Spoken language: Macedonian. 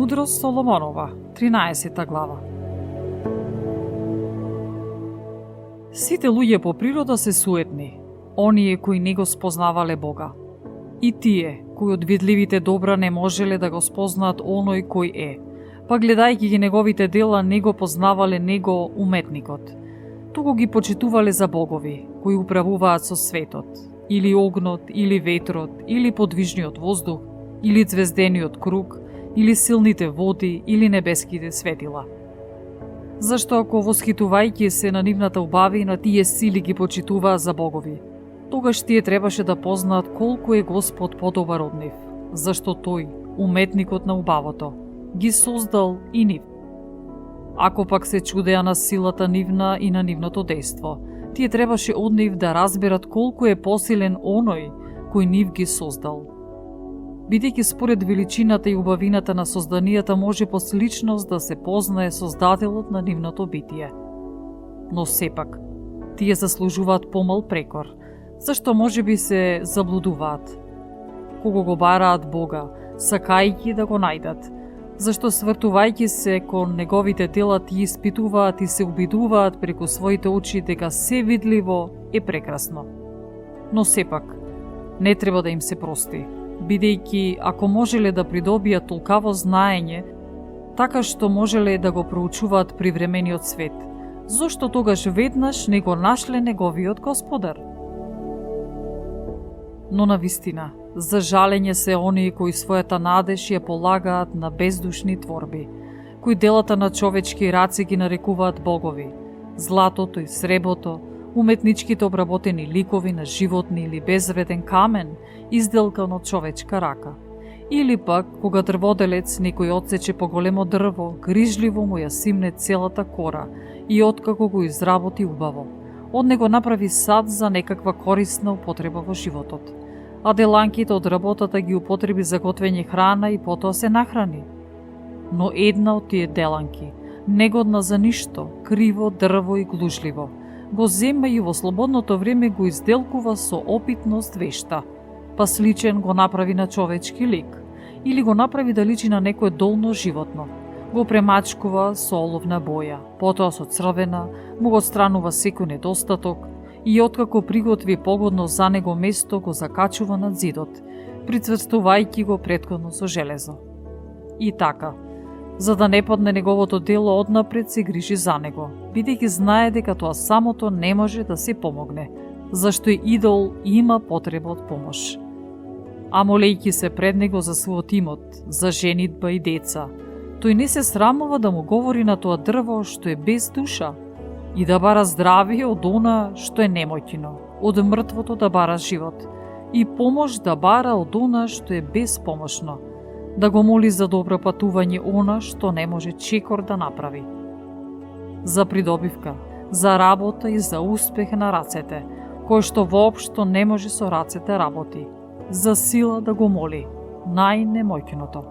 Мудрост Соломонова, 13 глава. Сите луѓе по природа се суетни, оние кои не го спознавале Бога. И тие, кои од видливите добра не можеле да го спознаат оној кој е, па гледајќи ги неговите дела не го познавале него уметникот, туку ги почитувале за богови, кои управуваат со светот, или огнот, или ветрот, или подвижниот воздух, или звездениот круг, или силните води, или небеските светила. Зашто ако восхитувајќи се на нивната убавина, тие сили ги почитуваа за богови, тогаш тие требаше да познаат колку е Господ подобар од нив, зашто тој, уметникот на убавото, ги создал и нив. Ако пак се чудеа на силата нивна и на нивното дејство, тие требаше од нив да разберат колку е посилен оној кој нив ги создал. Бидејќи според величината и убавината на созданијата може по сличност да се познае создателот на нивното битие. Но сепак, тие заслужуваат помал прекор, зашто може би се заблудуваат. Кога го бараат Бога, сакајќи да го најдат, зашто свртувајќи се кон неговите дела тие испитуваат и се убедуваат преку своите очи дека се видливо е прекрасно. Но сепак, не треба да им се прости, бидејќи ако можеле да придобијат толкаво знаење, така што можеле да го проучуваат привремениот свет, зошто тогаш веднаш не го нашле неговиот Господар? Но навистина, за жалење се оние кои својата надеж ја полагаат на бездушни творби, кои делата на човечки раци ги нарекуваат богови, златото и сребото, уметничките обработени ликови на животни или безвреден камен, изделкан од човечка рака. Или пак, кога дрводелец некој отсече поголемо дрво, грижливо му ја симне целата кора и откако го изработи убаво, од него направи сад за некаква корисна употреба во животот, а деланките од работата ги употреби за готвење храна и потоа се нахрани. Но една од тие деланки, негодна за ништо, криво, дрво и глужливо, го зема и во слободното време го изделкува со опитност вешта, па сличен го направи на човечки лик, или го направи да личи на некое долно животно, го премачкува со оловна боја, потоа со црвена, му го отстранува секој недостаток и откако приготви погодно за него место го закачува над зидот, прицврстувајќи го претходно со железо. И така, за да не падне неговото дело однапред се грижи за него, бидејќи знае дека тоа самото не може да се помогне, зашто и идол има потреба од помош. А молејќи се пред него за својот имот, за женитба и деца, тој не се срамува да му говори на тоа дрво што е без душа и да бара здравие од она што е немоќно, од мртвото да бара живот и помош да бара од она што е безпомошно, да го моли за добро патување она што не може чекор да направи. За придобивка, за работа и за успех на рацете, кој што воопшто не може со рацете работи, за сила да го моли, најнемоќното.